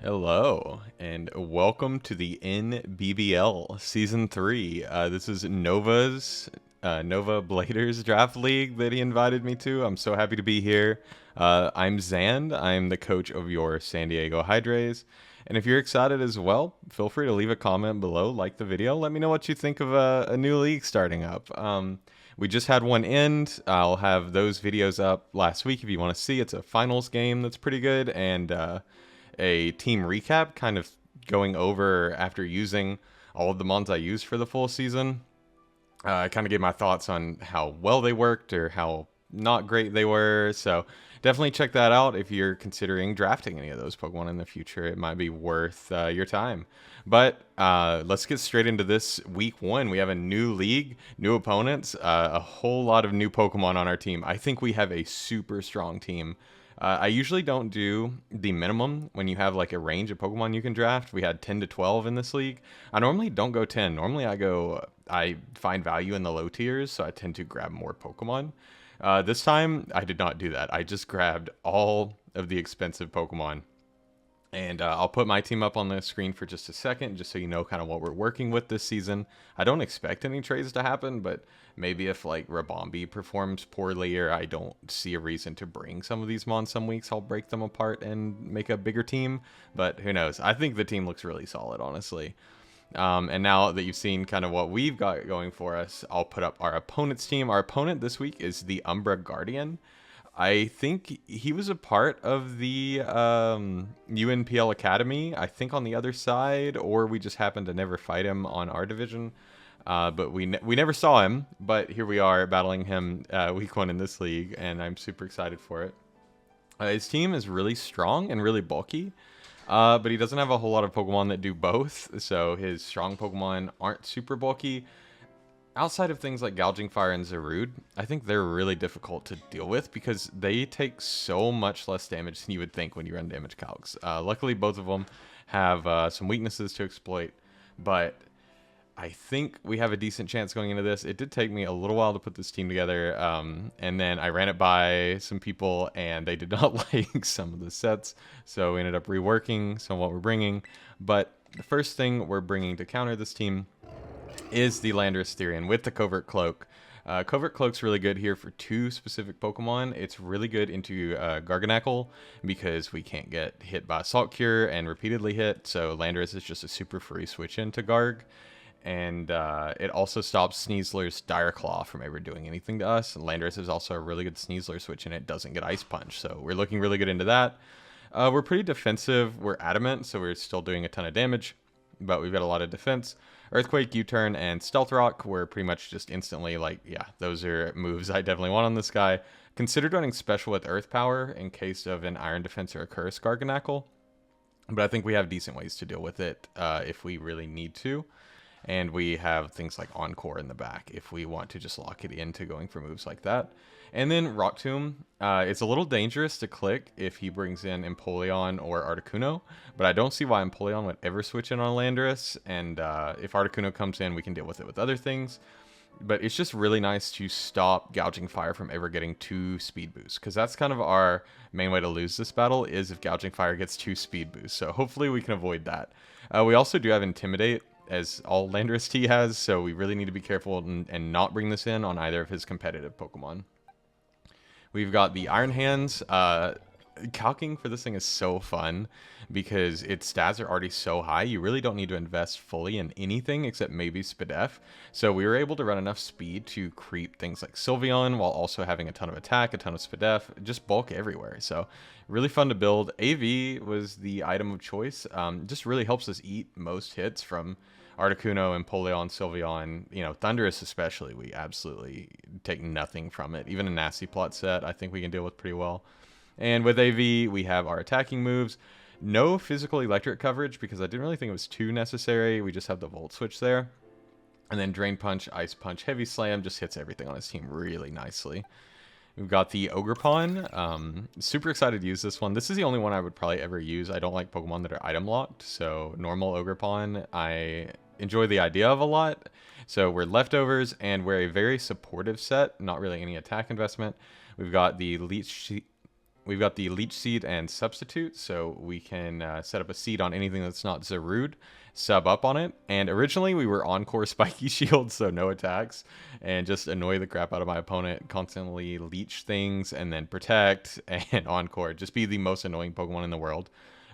Hello, and welcome to the NBBL Season 3. This is Nova Bladers Draft League that he invited me to. I'm so happy to be here. I'm Zand. I'm the coach of your San Diego Hydres. And if you're excited as well, feel free to leave a comment below, like the video. Let me know what you think of a new league starting up. We just had one end. I'll have those videos up last week if you want to see. It's a finals game that's pretty good, and a team recap, kind of going over after using all of the mons I used for the full season. I kind of gave my thoughts on how well they worked or how not great they were. So definitely check that out if you're considering drafting any of those Pokemon in the future. It might be worth your time. But let's get straight into this week one. We have a new league, new opponents, a whole lot of new Pokemon on our team. I think we have a super strong team. I usually don't do the minimum when you have like a range of Pokemon you can draft. We had 10 to 12 in this league. I normally don't go 10. Normally I find value in the low tiers, so I tend to grab more Pokemon. This time I did not do that. I just grabbed all of the expensive Pokemon. And I'll put my team up on the screen for just a second, just so you know kind of what we're working with this season. I don't expect any trades to happen, but maybe if like Rabombi performs poorly or I don't see a reason to bring some of these mons some weeks, I'll break them apart and make a bigger team. But who knows? I think the team looks really solid, honestly. And now that you've seen kind of what we've got going for us, I'll put up our opponent's team. Our opponent this week is the Umbra Guardian. I think he was a part of the UNPL Academy, I think on the other side, or we just happened to never fight him on our division. But we never saw him, but here we are battling him week one in this league, and I'm super excited for it. His team is really strong and really bulky, but he doesn't have a whole lot of Pokemon that do both, so his strong Pokemon aren't super bulky. Outside of things like Gouging Fire and Zarude, I think they're really difficult to deal with because they take so much less damage than you would think when you run damage calcs. Luckily, both of them have some weaknesses to exploit, but I think we have a decent chance going into this. It did take me a little while to put this team together, and then I ran it by some people, and they did not like some of the sets, so we ended up reworking some of what we're bringing. But the first thing we're bringing to counter this team is the Landorus Therian with the Covert Cloak. Covert Cloak's really good here for two specific Pokemon. It's really good into Garganacl because we can't get hit by Assault Cure and repeatedly hit, so Landorus is just a super free switch into Garg. And it also stops Sneasler's Dire Claw from ever doing anything to us. And Landorus is also a really good Sneasler switch, and it doesn't get Ice Punch, so we're looking really good into that. We're pretty defensive. We're adamant, so we're still doing a ton of damage, but we've got a lot of defense. Earthquake, U-Turn, and Stealth Rock were pretty much just instantly like, yeah, those are moves I definitely want on this guy. Considered running special with Earth Power in case of an Iron Defense or a Curse Garganacl, but I think we have decent ways to deal with it if we really need to. And we have things like Encore in the back if we want to just lock it into going for moves like that. And then Rock Tomb, it's a little dangerous to click if he brings in Empoleon or Articuno, but I don't see why Empoleon would ever switch in on Landorus, and if Articuno comes in, we can deal with it with other things. But it's just really nice to stop Gouging Fire from ever getting 2 speed boosts, because that's kind of our main way to lose this battle, is if Gouging Fire gets 2 speed boosts, so hopefully we can avoid that. We also do have Intimidate, as all Landorus T has, so we really need to be careful and not bring this in on either of his competitive Pokemon. We've got the Iron Hands. Calcing for this thing is so fun because its stats are already so high. You really don't need to invest fully in anything except maybe Spadef. So we were able to run enough speed to creep things like Sylveon while also having a ton of attack, a ton of Spadef, just bulk everywhere. So really fun to build. AV was the item of choice. Just really helps us eat most hits from Articuno, Empoleon, Sylveon, you know, Thundurus especially. We absolutely take nothing from it. Even a Nasty Plot set, I think we can deal with pretty well. And with AV, we have our attacking moves. No physical electric coverage because I didn't really think it was too necessary. We just have the Volt Switch there. And then Drain Punch, Ice Punch, Heavy Slam just hits everything on his team really nicely. We've got the Ogerpon. Super excited to use this one. This is the only one I would probably ever use. I don't like Pokemon that are item locked. So normal Ogerpon, I enjoy the idea of a lot. So we're leftovers and we're a very supportive set. Not really any attack investment. We've got the we've got the Leech Seed and Substitute, so we can set up a seed on anything that's not Zarude, sub up on it. And originally we were Encore Spiky Shield, so no attacks, and just annoy the crap out of my opponent, constantly leech things, and then protect, and Encore. Just be the most annoying Pokemon in the world.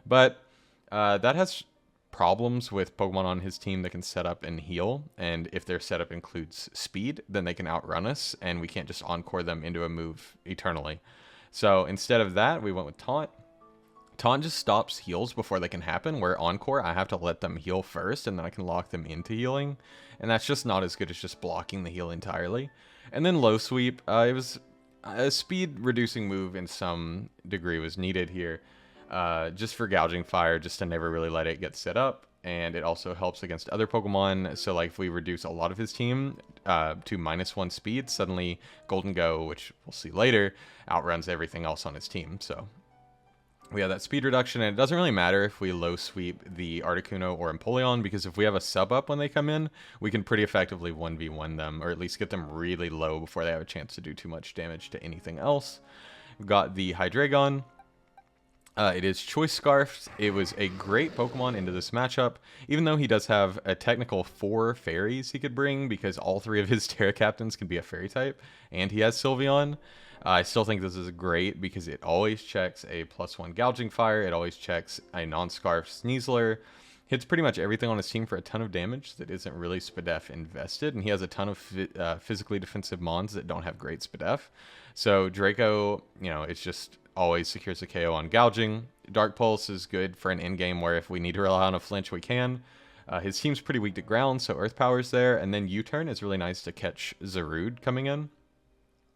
But that has problems with Pokemon on his team that can set up and heal, and if their setup includes speed, then they can outrun us, and we can't just Encore them into a move eternally. So instead of that, we went with Taunt. Taunt just stops heals before they can happen, where Encore, I have to let them heal first, and then I can lock them into healing, and that's just not as good as just blocking the heal entirely. And then Low Sweep, it was a speed reducing move in some degree was needed here. Just for Gouging Fire, just to never really let it get set up, and it also helps against other Pokemon. So like if we reduce a lot of his team to -1 speed, suddenly Golden Go, which we'll see later, outruns everything else on his team. So we have that speed reduction, and it doesn't really matter if we low sweep the Articuno or Empoleon, because if we have a sub up when they come in, we can pretty effectively 1v1 them, or at least get them really low before they have a chance to do too much damage to anything else. We've got the Hydreigon. It is Choice Scarfed. It was a great Pokemon into this matchup, even though he does have a technical 4 fairies he could bring, because all 3 of his Terra Captains can be a fairy type, and he has Sylveon. I still think this is great because it always checks a +1 Gouging Fire, it always checks a non-Scarf Sneasler, hits pretty much everything on his team for a ton of damage that isn't really Spadef invested, and he has a ton of physically defensive Mons that don't have great Spadef. So Draco, you know, it's just always secures a KO on Gouging. Dark Pulse is good for an endgame where if we need to rely on a flinch, we can. His team's pretty weak to ground, so Earth Power's there, and then U-Turn is really nice to catch Zarude coming in,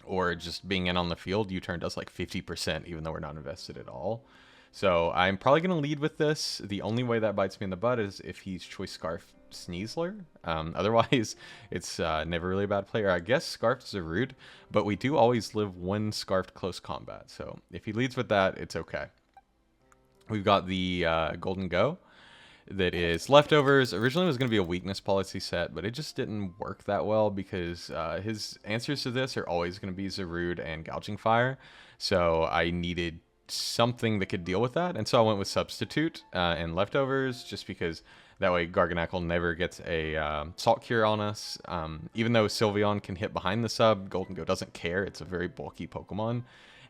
or just being in on the field. U-Turn does like 50%, even though we're not invested at all. So I'm probably going to lead with this. The only way that bites me in the butt is if he's Choice Scarf Sneasler. Otherwise, it's never really a bad player. I guess Scarfed Zarude, but we do always live 1 Scarfed Close Combat. So if he leads with that, it's okay. We've got the Golden Go that is Leftovers. Originally it was going to be a weakness policy set, but it just didn't work that well because his answers to this are always going to be Zarude and Gouging Fire. So I needed something that could deal with that, and so I went with Substitute and Leftovers, just because that way Garganacl never gets a Salt Cure on us. Even though Sylveon can hit behind the sub, Golden Go doesn't care. It's a very bulky Pokemon.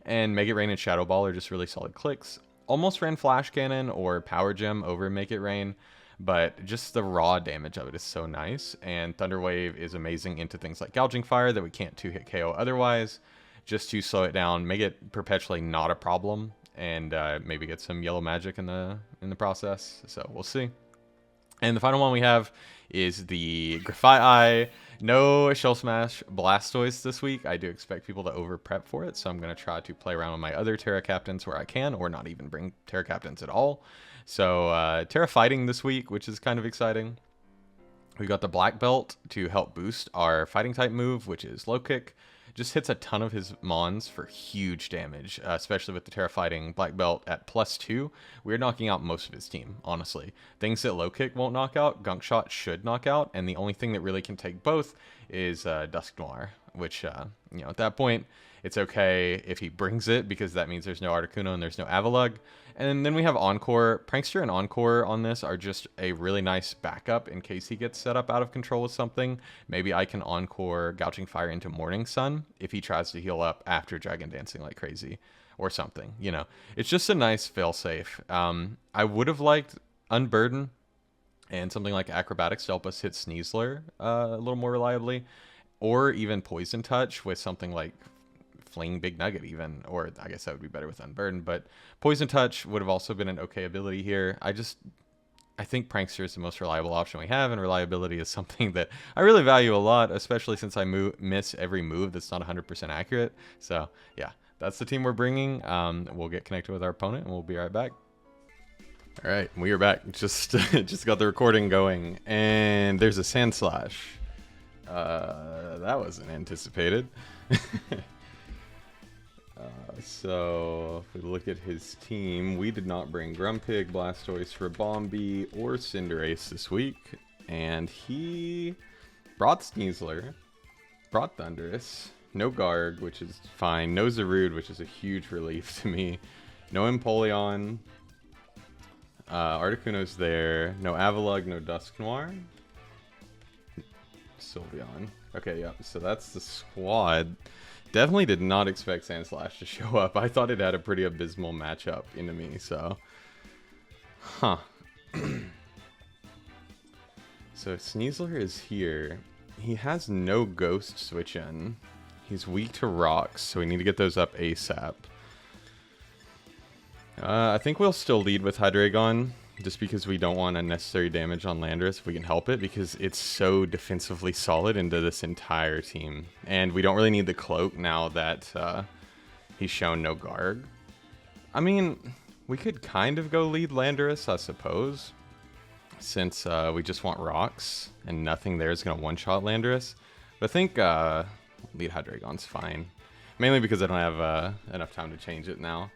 And Make It Rain and Shadow Ball are just really solid clicks. Almost ran Flash Cannon or Power Gem over Make It Rain, but just the raw damage of it is so nice. And Thunder Wave is amazing into things like Gouging Fire that we can't 2-hit KO otherwise, just to slow it down, make it perpetually not a problem, and maybe get some yellow magic in the process. So we'll see. And the final one we have is the GRAFAIAI'S. No Shell Smash Blastoise this week. I do expect people to over prep for it, so I'm going to try to play around with my other Terra Captains where I can, or not even bring Terra Captains at all. So Terra Fighting this week, which is kind of exciting. We got the Black Belt to help boost our Fighting type move, which is Low Kick. Just hits a ton of his Mons for huge damage, especially with the Terra Fighting Black Belt at +2. We're knocking out most of his team, honestly. Things that Low Kick won't knock out, Gunk Shot should knock out, and the only thing that really can take both is Dusk Noir, which, you know, at that point, it's okay if he brings it, because that means there's no Articuno and there's no Avalugg. And then we have Encore. Prankster and Encore on this are just a really nice backup in case he gets set up out of control with something. Maybe I can Encore Gouging Fire into Morning Sun if he tries to heal up after Dragon Dancing like crazy or something. You know, it's just a nice failsafe. I would have liked Unburden and something like Acrobatics to help us hit Sneasler a little more reliably, or even Poison Touch with something like Fling Big Nugget even, or I guess that would be better with Unburden, but Poison Touch would have also been an okay ability here. I think Prankster is the most reliable option we have, and reliability is something that I really value a lot, especially since I miss every move that's not 100% accurate. So yeah, that's the team we're bringing. We'll get connected with our opponent, and we'll be right back. All right, we are back. Just got the recording going, and there's a Sand Slash. That wasn't anticipated. So if we look at his team, we did not bring Grumpig, Blastoise, Ribombee, or Cinderace this week, and he brought Sneasler, brought Thundurus, No Garg, which is fine. No Zarude, which is a huge relief to me. No Empoleon. Articuno's there. No Avalugg, no Dusknoir. Sylveon. Okay, yeah, so that's the squad. Definitely did not expect Sandslash to show up. I thought it had a pretty abysmal matchup into me, so... Huh. So Sneasler is here. He has no Ghost switch in. He's weak to rocks, so we need to get those up ASAP. I think we'll still lead with Hydreigon, just because we don't want unnecessary damage on Landorus if we can help it, because it's so defensively solid into this entire team. And we don't really need the Cloak now that he's shown no Garg. I mean, we could kind of go lead Landorus, I suppose, since we just want rocks, and nothing there is going to one-shot Landorus. But I think lead Hydreigon's fine, mainly because I don't have enough time to change it now.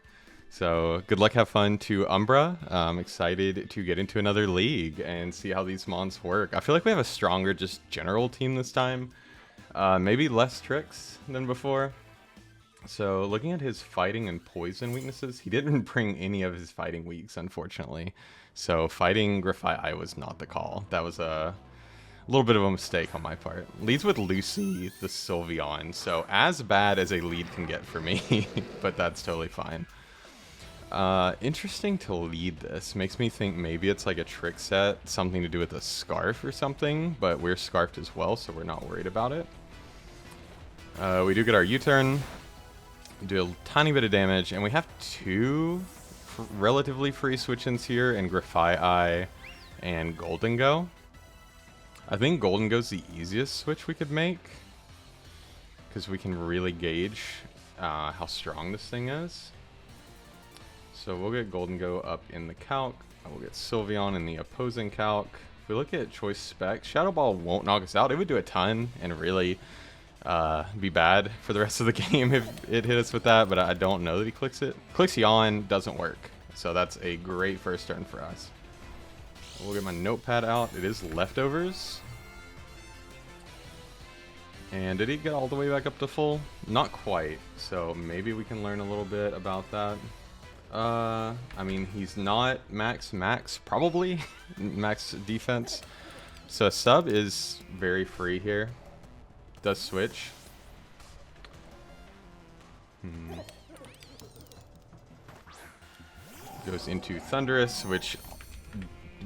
So good luck, have fun to Umbra. I'm excited to get into another league and see how these mons work. I feel like we have a stronger just general team this time. Maybe less tricks than before. So looking at his fighting and poison weaknesses, he didn't bring any of his fighting weaks, unfortunately. So fighting GRAFAIAI'S was not the call. That was a little bit of a mistake on my part. Leads with Lucy, the Sylveon. So as bad as a lead can get for me, but that's totally fine. Interesting to lead this. Makes me think maybe it's like a trick set, something to do with a scarf or something, but we're scarfed as well, so we're not worried about it. We do get our U-turn, do a tiny bit of damage, and we have two relatively free switch-ins here in GRAFAIAI and Golden Go. I think Golden Go's the easiest switch we could make, because we can really gauge how strong this thing is. So we'll get Golden Go up in the calc. We'll get Sylveon in the opposing calc. If we look at choice specs, Shadow Ball won't knock us out. It would do a ton and really be bad for the rest of the game if it hit us with that, but I don't know that he clicks it. Clicks Yawn, doesn't work. So that's a great first turn for us. We'll get my notepad out. It is leftovers. And did he get all the way back up to full? Not quite. So maybe we can learn a little bit about that. I mean, he's not max, probably. Max defense. So a sub is very free here. Does switch. Goes into Thundurus, which...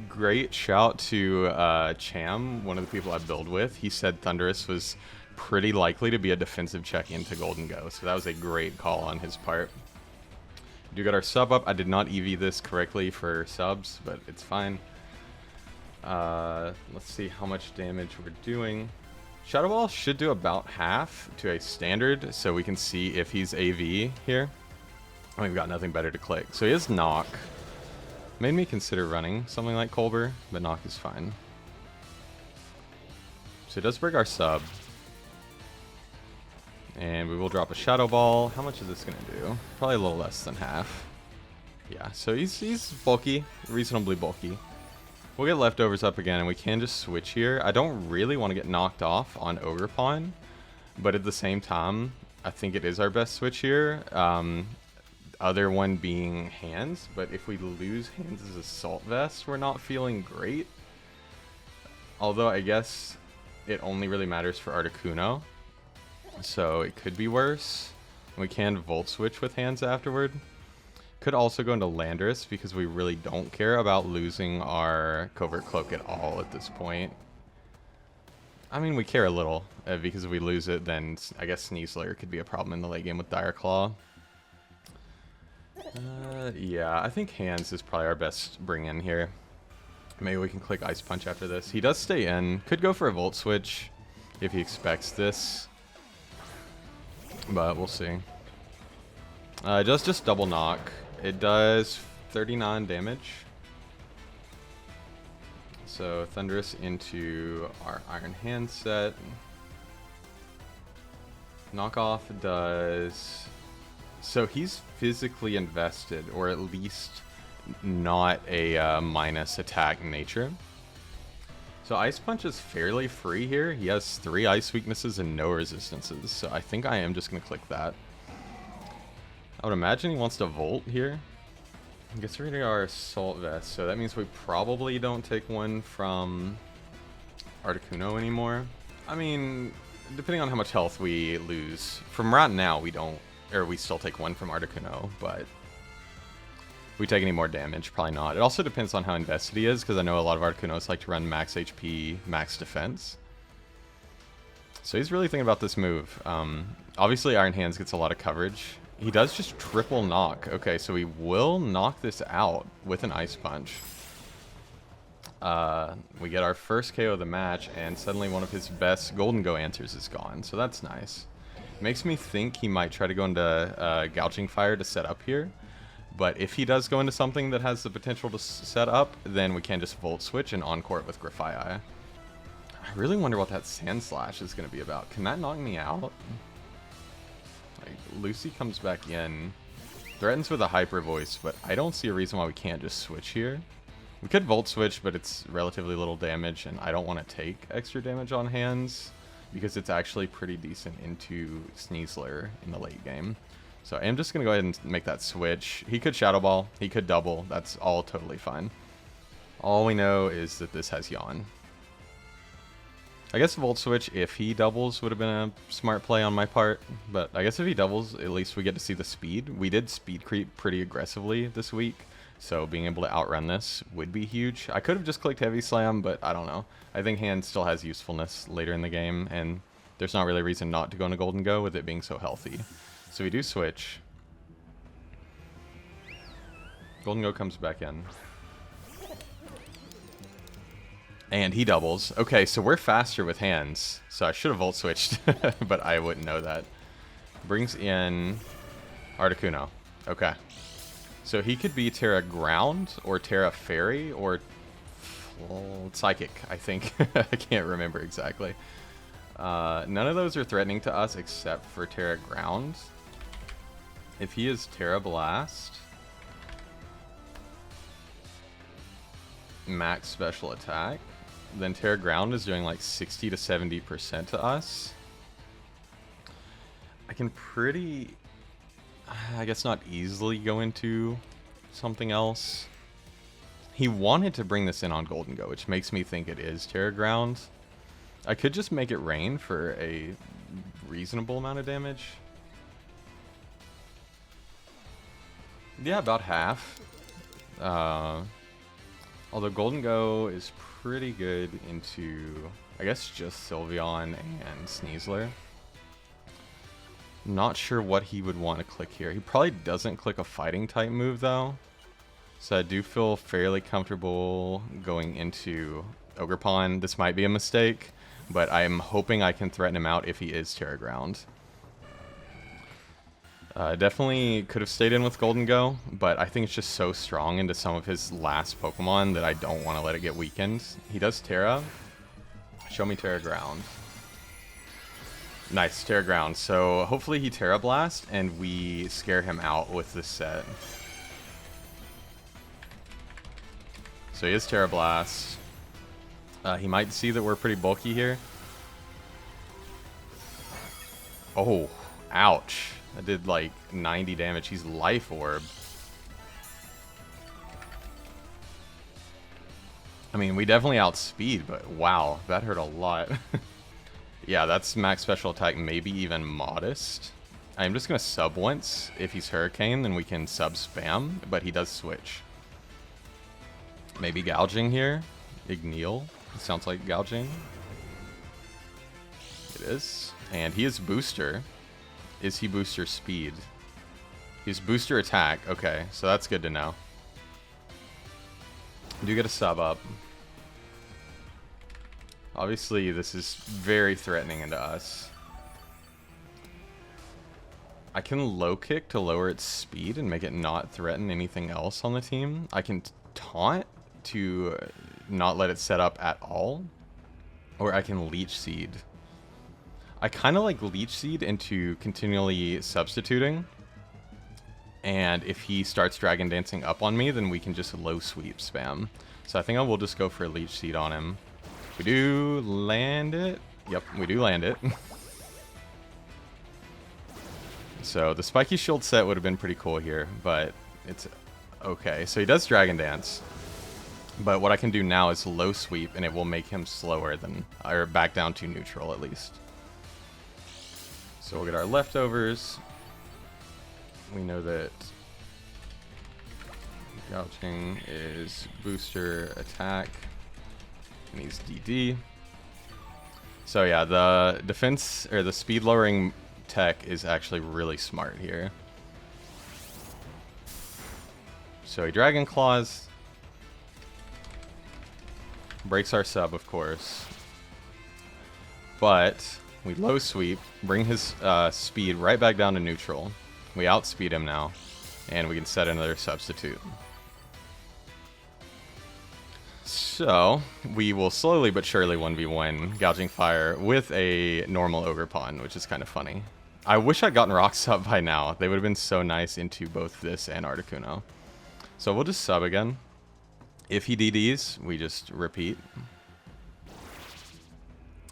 Great shout to Cham, one of the people I build with. He said Thundurus was pretty likely to be a defensive check into Golden Go, so that was a great call on his part. We do get our sub up. I did not EV this correctly for subs, but it's fine. Let's see how much damage we're doing. Shadow Ball should do about half to a standard, so we can see if he's AV here. Oh, we've got nothing better to click. So he has Knock. Made me consider running something like Colbur, but Knock is fine. So it does break our sub. And we will drop a Shadow Ball. How much is this going to do? Probably a little less than half. Yeah, so he's bulky, reasonably bulky. We'll get leftovers up again, and we can just switch here. I don't really want to get knocked off on Ogerpon, but at the same time, I think it is our best switch here. Other one being Hands, but if we lose Hands' Assault Vest, we're not feeling great. Although I guess it only really matters for Articuno, so it could be worse. We can Volt Switch with Hands afterward. Could also go into Landorus because we really don't care about losing our Covert Cloak at all at this point. I mean, we care a little, because if we lose it, then I guess Sneasler could be a problem in the late game with Dire Claw. Yeah, I think Hands is probably our best bring in here. Maybe we can click Ice Punch after this. He does stay in. Could go for a Volt Switch if he expects this, but we'll see. It does just double knock. It does 39 damage. So Thundurus into our Iron Hand set. Knockoff does... So he's physically invested, or at least not a minus attack nature. So Ice Punch is fairly free here. He has 3 ice weaknesses and no resistances, so I think I am just going to click that. I would imagine he wants to Volt here. Gets rid of our Assault Vest, so that means we probably don't take one from Articuno anymore. I mean, depending on how much health we lose. From right now, we don't, or we still take one from Articuno, but if we take any more damage, probably not. It also depends on how invested he is, because I know a lot of Articunos like to run max HP, max defense. So he's really thinking about this move. Obviously, Iron Hands gets a lot of coverage. He does just triple knock. Okay, so he will knock this out with an Ice Punch. We get our first KO of the match, and suddenly one of his best Golden Go answers is gone. So that's nice. Makes me think he might try to go into Gouging Fire to set up here. But if he does go into something that has the potential to set up, then we can just Volt Switch and Encore it with Grafaiai. I really wonder what that Sand Slash is going to be about. Can that knock me out? Like, Lucy comes back in, threatens with a Hyper Voice, but I don't see a reason why we can't just switch here. We could Volt Switch, but it's relatively little damage, and I don't want to take extra damage on hands because it's actually pretty decent into Sneasler in the late game. So I am just going to go ahead and make that switch. He could Shadow Ball, he could double, that's all totally fine. All we know is that this has Yawn. I guess Volt Switch, if he doubles, would have been a smart play on my part. But I guess if he doubles, at least we get to see the speed. We did speed creep pretty aggressively this week, so being able to outrun this would be huge. I could have just clicked Heavy Slam, but I don't know. I think Hand still has usefulness later in the game, and there's not really a reason not to go into Golden Go with it being so healthy. So we do switch. Golden Go comes back in. And he doubles. Okay, so we're faster with hands. So I should have Volt Switched, but I wouldn't know that. Brings in Articuno. Okay. So he could be Terra Ground, or Terra Fairy, or Psychic, I think. I can't remember exactly. None of those are threatening to us except for Terra Ground. If he is Terra Blast, max special attack, then Terra Ground is doing like 60 to 70% to us. I can pretty, I guess not easily go into something else. He wanted to bring this in on Golden Go, which makes me think it is Terra Ground. I could just make it rain for a reasonable amount of damage. Yeah, about half. Although Golden Go is pretty good into, I guess, just Sylveon and Sneasler. Not sure what he would want to click here. He probably doesn't click a fighting type move though. So I do feel fairly comfortable going into Ogerpon. This might be a mistake, but I'm hoping I can threaten him out if he is Terra Ground. Definitely could have stayed in with Golden Go, but I think it's just so strong into some of his last Pokemon that I don't want to let it get weakened. He does Terra. Show me Terra Ground. Nice, Terra Ground. So hopefully he Terra Blast and we scare him out with this set. So he is Terra Blast. He might see that we're pretty bulky here. Oh, ouch. That did like 90 damage. He's Life Orb. I mean, we definitely outspeed, but wow, that hurt a lot. Yeah, that's max special attack, maybe even modest. I'm just going to sub once. If he's Hurricane, then we can sub spam, but he does switch. Maybe Gouging here. Igneel. It sounds like Gouging. It is. And he is Booster. Is he Booster Speed? He's Booster Attack. Okay, so that's good to know. Do get a sub up. Obviously, this is very threatening into us. I can low kick to lower its speed and make it not threaten anything else on the team. I can taunt to not let it set up at all. Or I can Leech Seed. I kind of like Leech Seed into continually substituting. And if he starts Dragon Dancing up on me, then we can just low sweep spam. So I think I will just go for a Leech Seed on him. We do land it. Yep, we do land it. So the spiky shield set would have been pretty cool here, but it's okay. So he does Dragon Dance, but what I can do now is low sweep, and it will make him slower than, or back down to neutral at least. So we'll get our leftovers. We know that gouging is booster attack, and he's DD. So yeah, the defense, or the speed lowering tech is actually really smart here. So he Dragon Claws, breaks our sub, of course, but we low sweep, bring his speed right back down to neutral. We outspeed him now, and we can set another substitute. So we will slowly but surely 1v1 Gouging Fire with a normal Ogre Pawn, which is kind of funny. I wish I'd gotten rocks up by now. They would have been so nice into both this and Articuno. So we'll just sub again. If he DDs, we just repeat.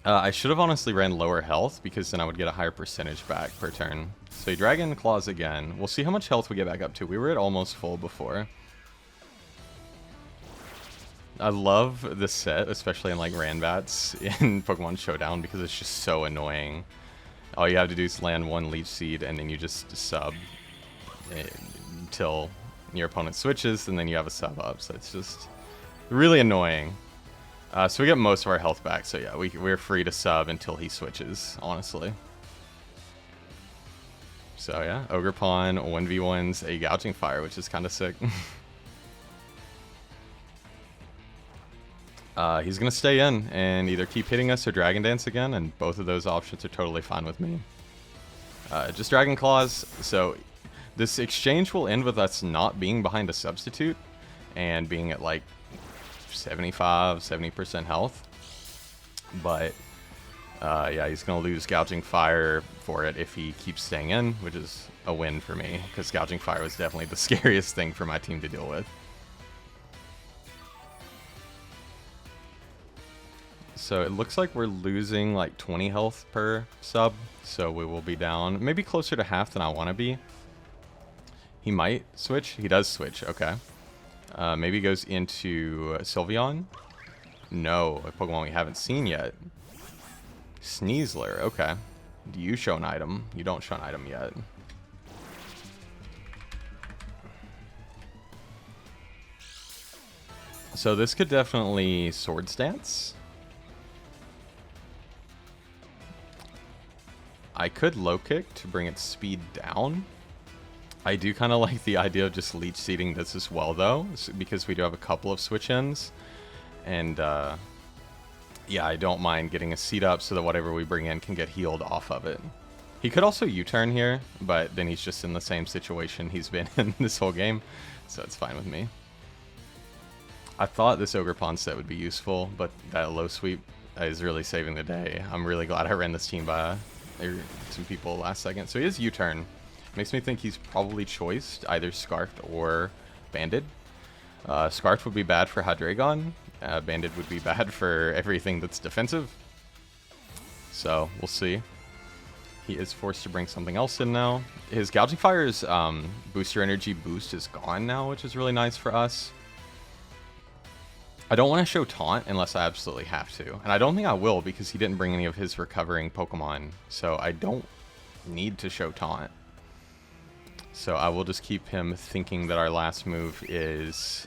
I should have honestly ran lower health, because then I would get a higher percentage back per turn. So he Dragon Claws again. We'll see how much health we get back up to. We were at almost full before. I love this set, especially in like Ranbats in Pokemon Showdown, because it's just so annoying. All you have to do is land one Leech Seed, and then you just sub until your opponent switches, and then you have a sub up. So it's just really annoying. So we get most of our health back. So yeah, we're free to sub until he switches, honestly. So yeah, Ogre Pawn 1v1's a Gouging Fire, which is kind of sick. He's going to stay in and either keep hitting us or Dragon Dance again, and both of those options are totally fine with me. Just Dragon Claws, so this exchange will end with us not being behind a substitute and being at like 70% health. But yeah, he's going to lose Gouging Fire for it if he keeps staying in, which is a win for me, because Gouging Fire was definitely the scariest thing for my team to deal with. So it looks like we're losing like 20 health per sub, so we will be down maybe closer to half than I want to be. He might switch. He does switch. Okay. Maybe goes into Sylveon. No, a Pokemon we haven't seen yet. Sneasler. Okay. Do you show an item? You don't show an item yet. So this could definitely Swords Dance. I could low kick to bring its speed down. I do kind of like the idea of just leech seeding this as well, though, because we do have a couple of switch ins. And yeah, I don't mind getting a seed up so that whatever we bring in can get healed off of it. He could also U-turn here, but then he's just in the same situation he's been in this whole game, so it's fine with me. I thought this Ogre Pawn set would be useful, but that low sweep is really saving the day. I'm really glad I ran this team by some people last second. So he is U-turn. Makes me think he's probably choiced either Scarfed or Banded. Scarfed would be bad for Hydreigon. Banded would be bad for everything that's defensive. So we'll see. He is forced to bring something else in now. His Gouging Fire's booster energy boost is gone now, which is really nice for us. I don't want to show Taunt unless I absolutely have to. And I don't think I will, because he didn't bring any of his recovering Pokemon. So I don't need to show Taunt. So I will just keep him thinking that our last move is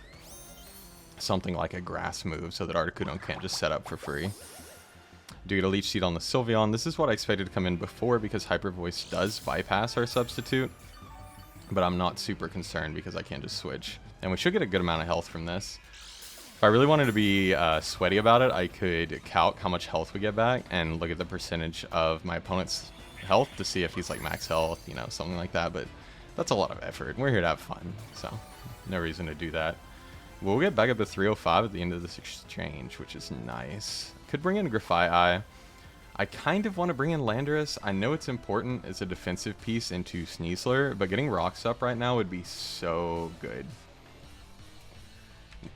something like a grass move, so that Articuno can't just set up for free. Do get a Leech Seed on the Sylveon. This is what I expected to come in before, because Hyper Voice does bypass our substitute. But I'm not super concerned because I can just switch. And we should get a good amount of health from this. If I really wanted to be sweaty about it, I could calc how much health we get back and look at the percentage of my opponent's health to see if he's like max health, you know, something like that. But that's a lot of effort. We're here to have fun, so no reason to do that. We'll get back up to 305 at the end of this exchange, which is nice. Could bring in Grafaiai. I kind of want to bring in Landorus. I know it's important as a defensive piece into Sneasler, but getting rocks up right now would be so good.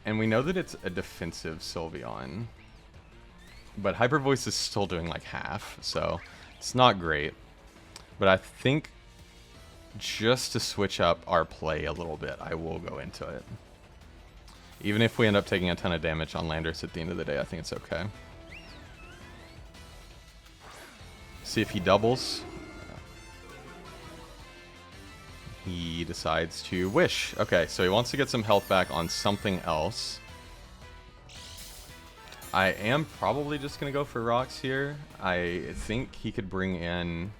And we know that it's a defensive Sylveon. But Hyper Voice is still doing like half, so it's not great. But I think just to switch up our play a little bit, I will go into it. Even if we end up taking a ton of damage on Landers at the end of the day, I think it's okay. See if he doubles. He decides to wish. Okay, so he wants to get some health back on something else. I am probably just going to go for rocks here. I think he could bring in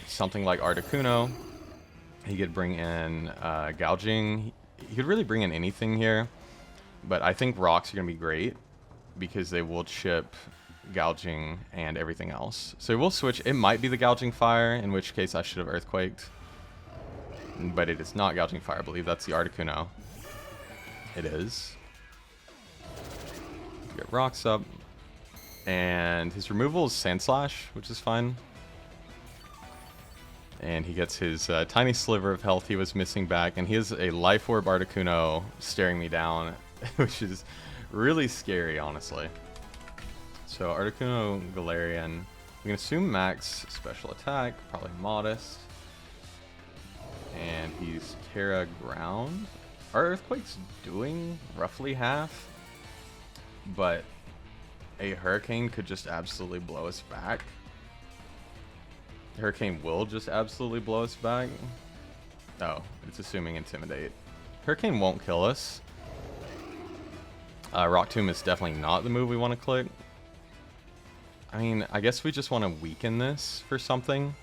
something like Articuno. He could bring in Gouging. He could really bring in anything here. But I think rocks are going to be great because they will chip Gouging and everything else. So we'll switch. It might be the Gouging Fire, in which case I should have Earthquaked. But it is not Gouging Fire. I believe that's the Articuno. It is. Get rocks up. And his removal is Sand Slash, which is fine. And he gets his tiny sliver of health he was missing back. And he has a Life Orb Articuno staring me down, which is really scary, honestly. So Articuno, Galarian. We can assume max special attack, probably modest. And he's Terra Ground. Our Earthquake's doing roughly half. But a Hurricane could just absolutely blow us back. Hurricane will just absolutely blow us back. Oh, it's assuming Intimidate. Hurricane won't kill us. Rock Tomb is definitely not the move we want to click. I mean, I guess we just want to weaken this for something.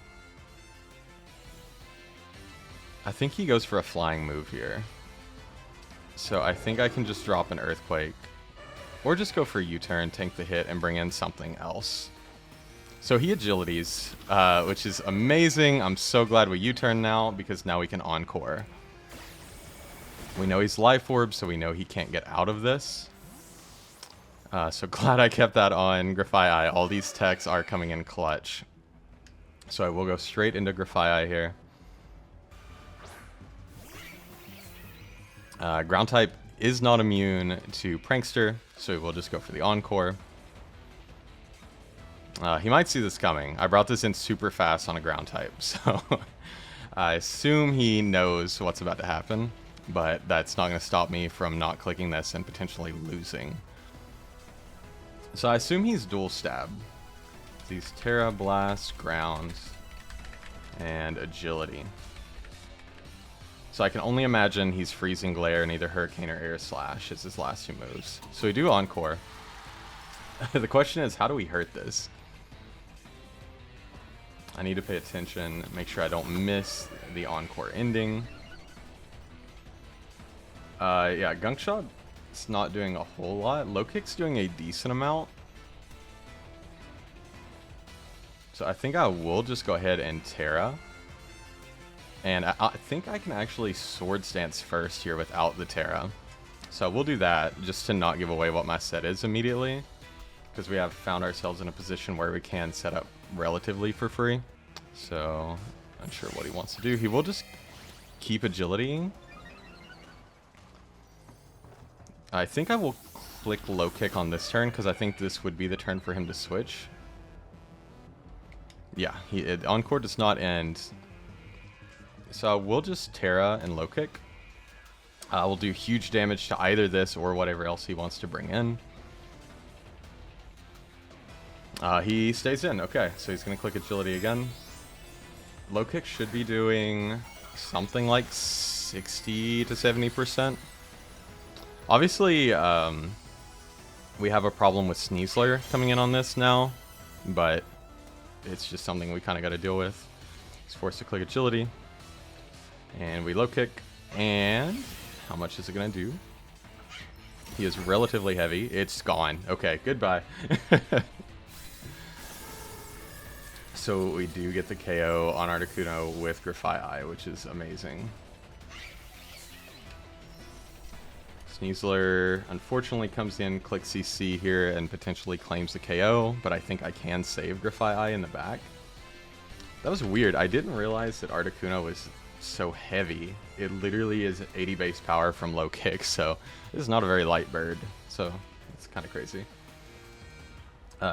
I think he goes for a flying move here. So I think I can just drop an Earthquake. Or just go for a U-turn, tank the hit, and bring in something else. So he agilities, which is amazing. I'm so glad we U-turn now, because now we can Encore. We know he's Life Orb, so we know he can't get out of this. So glad I kept that on Grafaiai. All these techs are coming in clutch. So I will go straight into Grafaiai here. Ground type is not immune to Prankster, so we'll just go for the Encore. He might see this coming. I brought this in super fast on a ground type, so I assume he knows what's about to happen, but that's not going to stop me from not clicking this and potentially losing. So I assume he's dual stab. These Terra, Blast, Ground, and Agility. So I can only imagine he's Freezing Glare and either Hurricane or Air Slash as his last two moves. So we do Encore. The question is, how do we hurt this? I need to pay attention, make sure I don't miss the Encore ending. Yeah, Gunk Shot, it's not doing a whole lot. Low Kick's doing a decent amount. So I think I will just go ahead and Terra. And I think I can actually Sword Stance first here without the Terra. So we'll do that just to not give away what my set is immediately. Because we have found ourselves in a position where we can set up relatively for free. So, not sure what he wants to do. He will just keep Agility. I think I will click Low Kick on this turn because I think this would be the turn for him to switch. Yeah, Encore does not end. So we'll just Terra and Low Kick. We'll do huge damage to either this or whatever else he wants to bring in. He stays in. Okay, so he's going to click Agility again. Low Kick should be doing something like 60 to 70%. Obviously, we have a problem with Sneasler coming in on this now, but it's just something we kind of got to deal with. He's forced to click Agility. And we Low Kick, and how much is it going to do? He is relatively heavy. It's gone. Okay, goodbye. So we do get the KO on Articuno with Grafaiai, which is amazing. Sneasler unfortunately comes in, clicks CC here, and potentially claims the KO, but I think I can save Grafaiai in the back. That was weird. I didn't realize that Articuno was so heavy. It literally is 80 base power from Low Kick, so this is not a very light bird, so it's kind of crazy.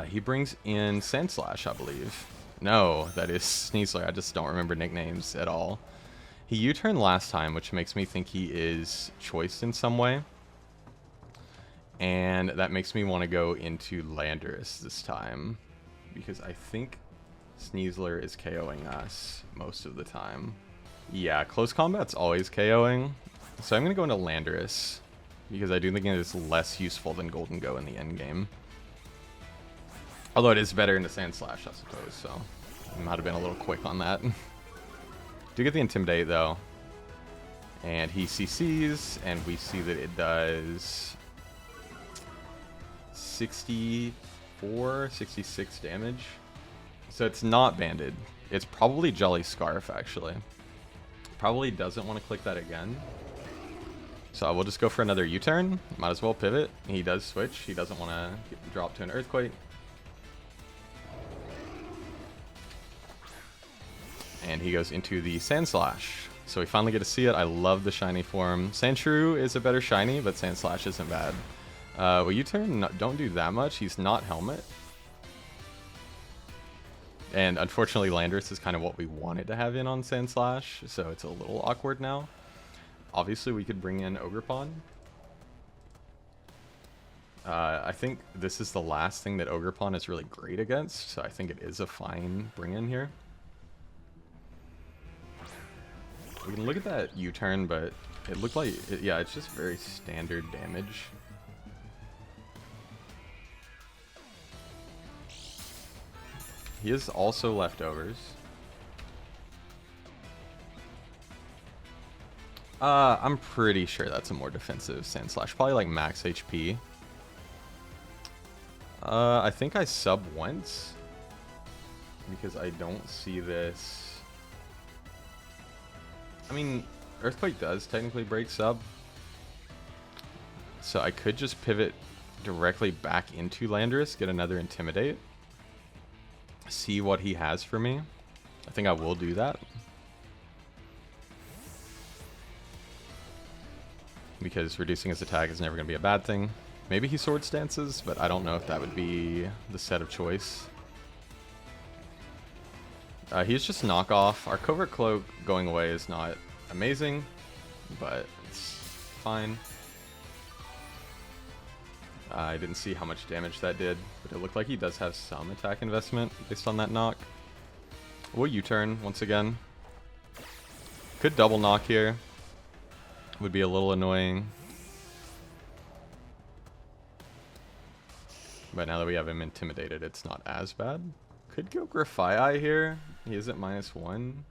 He brings in Sandslash, I believe. No, that is Sneasler. I just don't remember nicknames at all. He U-turned last time, which makes me think he is choiced in some way. And that makes me want to go into Landorus this time, because I think Sneasler is KOing us most of the time. Yeah, close combat's always KOing. So I'm going to go into Landorus, because I do think it is less useful than Golden Go in the end game. Although it is better into Sandslash, I suppose, so I might have been a little quick on that. Do get the Intimidate, though. And he CCs, and we see that it does 64, 66 damage. So it's not banded. It's probably Jolly Scarf, actually. Probably doesn't want to click that again. So I will just go for another U-turn. Might as well pivot. He does switch. He doesn't want to drop to an Earthquake. And he goes into the Sandslash. So we finally get to see it. I love the shiny form. Sandshrew is a better shiny, but Sandslash isn't bad. Well, U-turn, don't do that much. He's not Helmet. And unfortunately, Landorus is kind of what we wanted to have in on Sandslash, so it's a little awkward now. Obviously, we could bring in Ogerpon. I think this is the last thing that Ogerpon is really great against, so I think it is a fine bring-in here. We can look at that U-turn, but it looked like, yeah, it's just very standard damage. He is also leftovers. I'm pretty sure that's a more defensive Sandslash. Probably like max HP. I think I sub once. Because I don't see this. I mean, Earthquake does technically break sub. So I could just pivot directly back into Landorus, get another Intimidate. See what he has for me. I think I will do that. Because reducing his attack is never going to be a bad thing. Maybe he Sword Stances, but I don't know if that would be the set of choice. He's just knockoff. Our Covert Cloak going away is not amazing, but it's fine. I didn't see how much damage that did, but it looked like he does have some attack investment based on that knock. We'll U-turn once again. Could double knock here. Would be a little annoying. But now that we have him intimidated, it's not as bad. Could go GRAFAIAI here. He is at -1.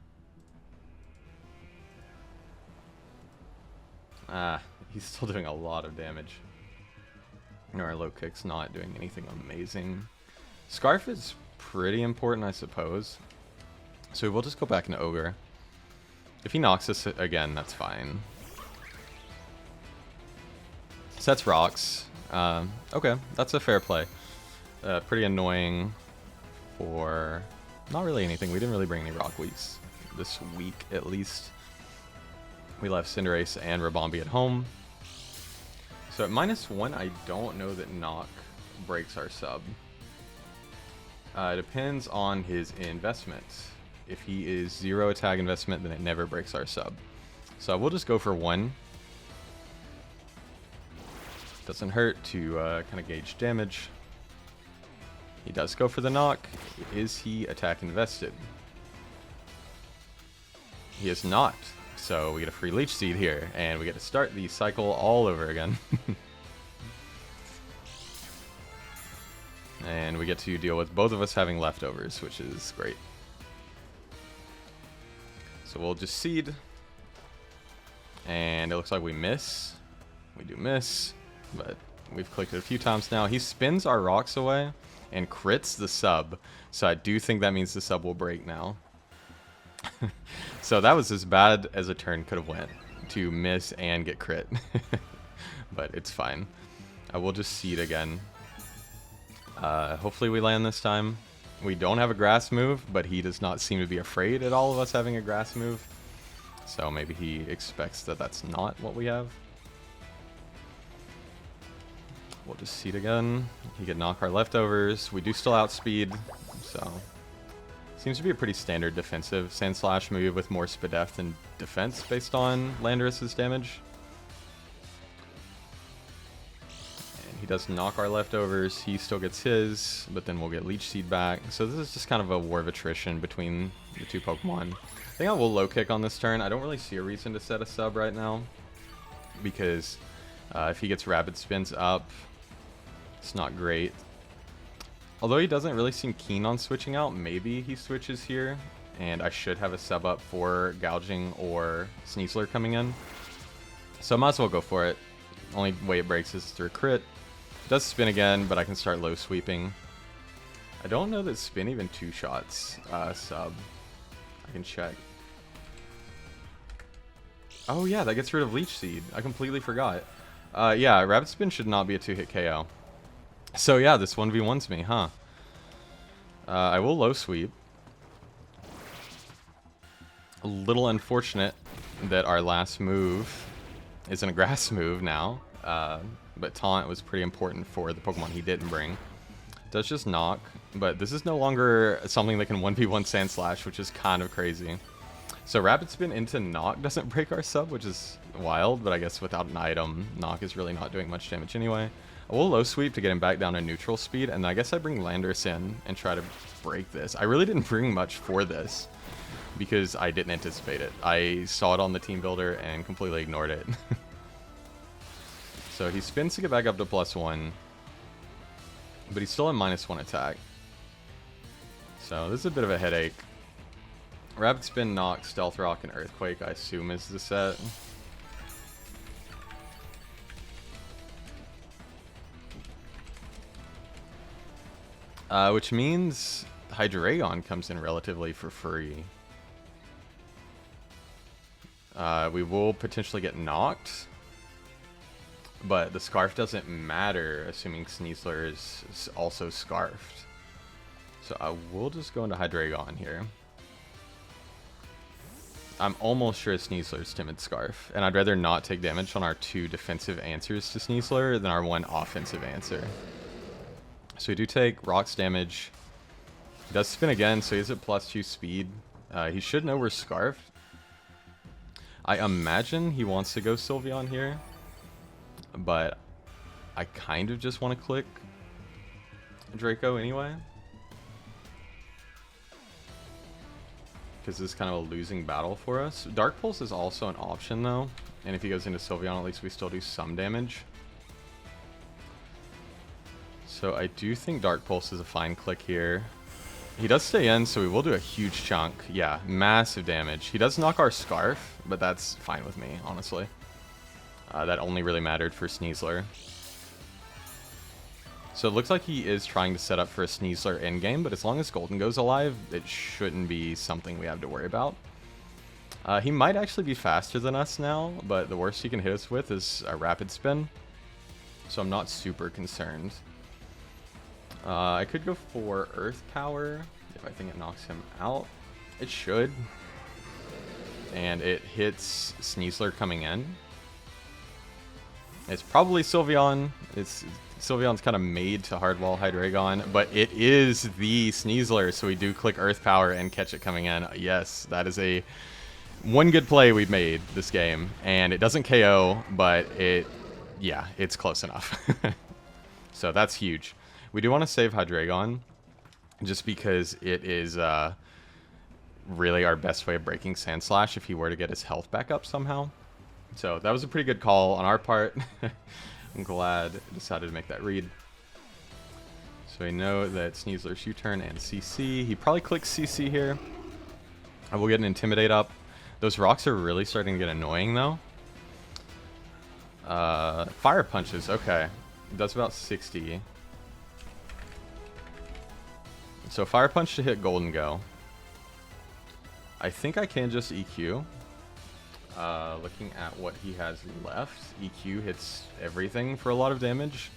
He's still doing a lot of damage. Our low kick's not doing anything amazing. Scarf is pretty important, I suppose. So we'll just go back into Ogre. If he knocks us again, that's fine. Sets rocks. Okay, that's a fair play. Pretty annoying for not really anything. We didn't really bring any rock weeks this week, at least. We left Cinderace and Rabombi at home. So at -1, I don't know that knock breaks our sub. It depends on his investment. If he is 0 attack investment, then it never breaks our sub. So we'll just go for 1. Doesn't hurt to kind of gauge damage. He does go for the knock. Is he attack invested? He is not. So we get a free Leech Seed here, and we get to start the cycle all over again. And we get to deal with both of us having leftovers, which is great. So we'll just Seed. And it looks like we miss. We do miss, but we've clicked it a few times now. He spins our rocks away and crits the sub. So I do think that means the sub will break now. So that was as bad as a turn could have went, to miss and get crit. But it's fine. I will just Seed again. Hopefully we land this time. We don't have a grass move, but he does not seem to be afraid at all of us having a grass move. So maybe he expects that that's not what we have. We'll just seed again. He can knock our leftovers. We do still outspeed, so seems to be a pretty standard defensive Sand Slash, maybe with more Spadef than defense based on Landorus's damage. And he does knock our leftovers. He still gets his, but then we'll get Leech Seed back. So this is just kind of a war of attrition between the two Pokemon. I think I will low kick on this turn. I don't really see a reason to set a sub right now, because if he gets Rapid Spins up, it's not great. Although he doesn't really seem keen on switching out, maybe he switches here, and I should have a sub up for Gouging or Sneasler coming in. So I might as well go for it. Only way it breaks is through a crit. It does spin again, but I can start low sweeping. I don't know that spin even two shots sub. I can check. Oh yeah, that gets rid of Leech Seed. I completely forgot. Yeah, Rapid Spin should not be a 2-hit KO. So yeah, this 1v1's me, huh? I will low sweep. A little unfortunate that our last move isn't a grass move now. But Taunt was pretty important for the Pokemon he didn't bring. Does just knock, but this is no longer something that can 1v1 Sand Slash, which is kind of crazy. So Rapid Spin into Knock doesn't break our sub, which is wild, but I guess without an item, Knock is really not doing much damage anyway. I will low sweep to get him back down to neutral speed, and I guess I bring Landorus in and try to break this. I really didn't bring much for this because I didn't anticipate it. I saw it on the team builder and completely ignored it. So he spins to get back up to +1, but he's still in -1 attack. So this is a bit of a headache. Rapid Spin, Knock, Stealth Rock, and Earthquake, I assume, is the set. Which means Hydreigon comes in relatively for free. We will potentially get knocked, but the Scarf doesn't matter, assuming Sneasler is also Scarfed. So I will just go into Hydreigon here. I'm almost sure Sneasler's Timid Scarf, and I'd rather not take damage on our 2 defensive answers to Sneasler than our 1 offensive answer. So we do take rocks damage. He does spin again, so he's at +2 speed. He should know we're Scarfed. I imagine he wants to go Sylveon here, but I kind of just want to click Draco anyway, because this is kind of a losing battle for us. Dark Pulse is also an option though, and if he goes into Sylveon, at least we still do some damage. So I do think Dark Pulse is a fine click here. He does stay in, so we will do a huge chunk. Yeah, massive damage. He does knock our Scarf, but that's fine with me, honestly. That only really mattered for Sneasler. So it looks like he is trying to set up for a Sneasler endgame, but as long as Golden goes alive, it shouldn't be something we have to worry about. He might actually be faster than us now, but the worst he can hit us with is a Rapid Spin. So I'm not super concerned. I could go for Earth Power if I think it knocks him out. It should. And it hits Sneasler coming in. It's probably Sylveon. Sylveon's kind of made to hardwall Hydreigon, but it is the Sneasler, so we do click Earth Power and catch it coming in. Yes, that is a one good play we've made this game, and it doesn't KO, but yeah, it's close enough. So that's huge. We do want to save Hydreigon, just because it is really our best way of breaking Sand Slash if he were to get his health back up somehow. So that was a pretty good call on our part. I'm glad I decided to make that read. So we know that Sneasler's U-turn and CC. He probably clicks CC here. I will get an Intimidate up. Those rocks are really starting to get annoying though. Fire punches, okay. That's about 60. So Fire Punch to hit Golden Go. I think I can just EQ. Looking at what he has left, EQ hits everything for a lot of damage.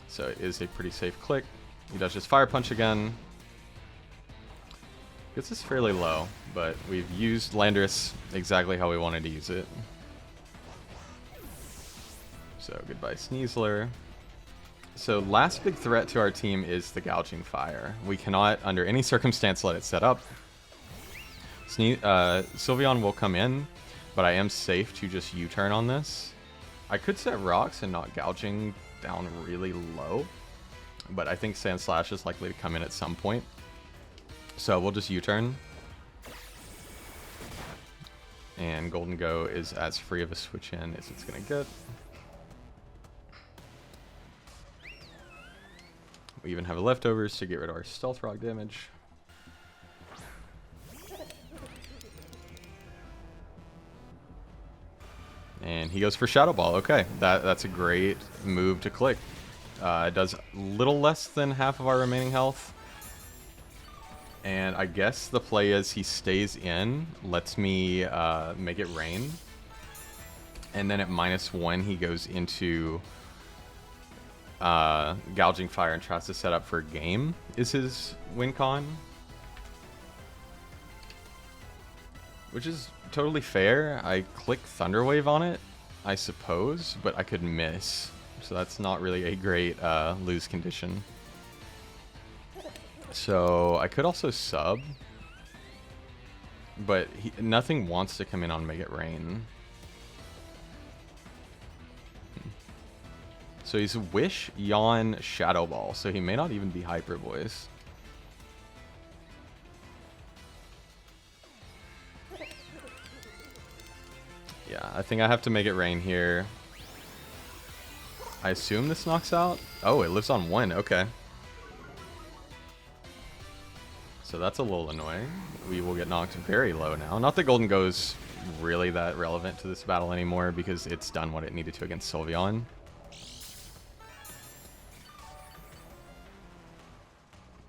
So it is a pretty safe click. He does just Fire Punch again. Gets us fairly low, but we've used Landorus exactly how we wanted to use it. So goodbye Sneasler. So last big threat to our team is the Gouging Fire. We cannot, under any circumstance, let it set up. Sylveon will come in, but I am safe to just U-turn on this. I could set rocks and knock Gouging down really low, but I think Sand Slash is likely to come in at some point. So we'll just U-turn. And Golden Go is as free of a switch in as it's going to get. We even have leftovers to get rid of our Stealth Rock damage. And he goes for Shadow Ball. Okay, that's a great move to click. It does a little less than half of our remaining health. And I guess the play is he stays in, lets me make it rain. And then at -1, he goes into Gouging Fire and tries to set up for a game, is his win con. Which is totally fair. I click Thunder Wave on it, I suppose, but I could miss. So that's not really a great lose condition. So I could also sub, but nothing wants to come in on Make It Rain. So he's Wish, Yawn, Shadow Ball, so he may not even be Hyper Voice. Yeah, I think I have to Make It Rain here. I assume this knocks out? Oh, it lives on 1, okay. So that's a little annoying. We will get knocked very low now. Not that Golden Go's really that relevant to this battle anymore because it's done what it needed to against Sylveon.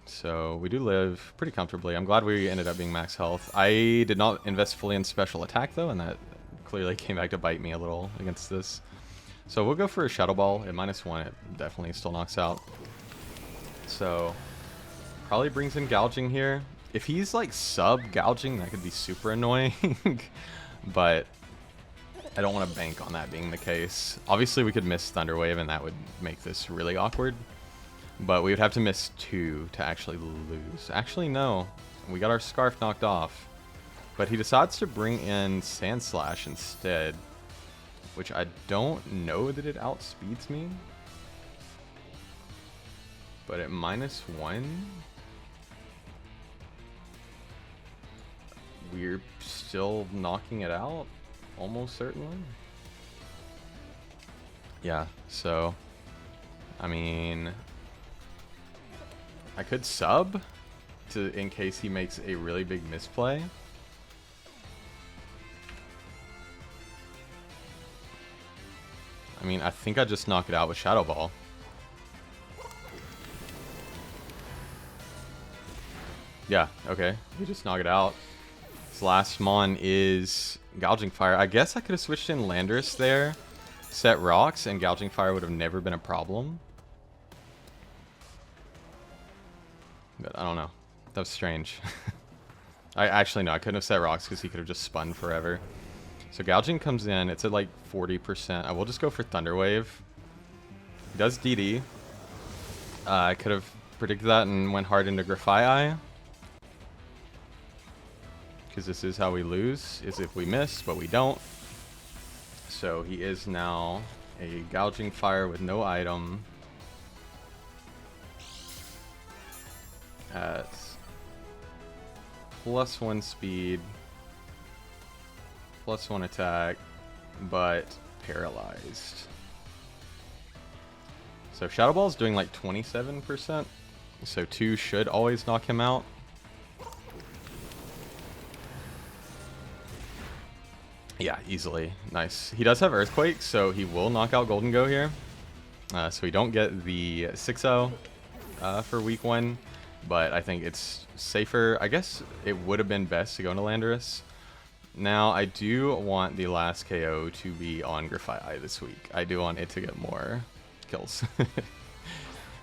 So we do live pretty comfortably. I'm glad we ended up being max health. I did not invest fully in special attack though, and that clearly came back to bite me a little against this. So we'll go for a Shadow Ball. At -1, it definitely still knocks out. So probably brings in Gouging here. If he's like sub Gouging, that could be super annoying. But I don't want to bank on that being the case. Obviously we could miss Thunder Wave and that would make this really awkward. But we would have to miss 2 to actually lose. Actually no, we got our Scarf knocked off. But he decides to bring in Sand Slash instead, which I don't know that it outspeeds me. But at -1, we're still knocking it out, almost certainly. Yeah, so, I mean, I could sub in case he makes a really big misplay. I mean, I think I just knock it out with Shadow Ball. Yeah, okay. We just knock it out. His last mon is Gouging Fire. I guess I could have switched in Landorus there, set rocks, and Gouging Fire would have never been a problem. But I don't know. That was strange. I actually no, I couldn't have set rocks because he could have just spun forever. So Gouging comes in. It's at like 40%. I will just go for Thunder Wave. He does DD. I could have predicted that and went hard into GRAFAIAI. Because this is how we lose, is if we miss, but we don't. So he is now a Gouging Fire with no item. At +1 speed, +1 attack, but paralyzed. So Shadow Ball is doing like 27%, so 2 should always knock him out. Yeah, easily. Nice. He does have Earthquake, so he will knock out Golden Go here. So we don't get the 6-0 for week 1, but I think it's safer. I guess it would have been best to go into Landorus. Now, I do want the last KO to be on GRAFAIAI this week. I do want it to get more kills.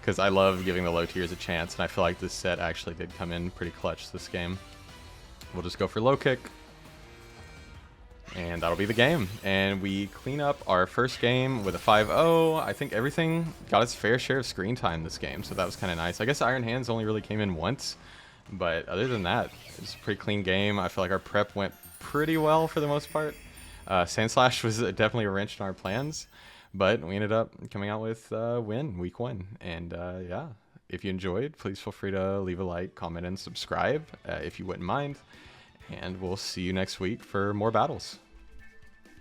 Because I love giving the low tiers a chance, and I feel like this set actually did come in pretty clutch this game. We'll just go for low kick. And that'll be the game. And we clean up our first game with a 5-0. I think everything got its fair share of screen time this game, so that was kind of nice. I guess Iron Hands only really came in once, but other than that, it was a pretty clean game. I feel like our prep went pretty well for the most part. Sandslash was definitely a wrench in our plans, but we ended up coming out with win week 1. And yeah, if you enjoyed, please feel free to leave a like, comment, and subscribe if you wouldn't mind. And we'll see you next week for more battles.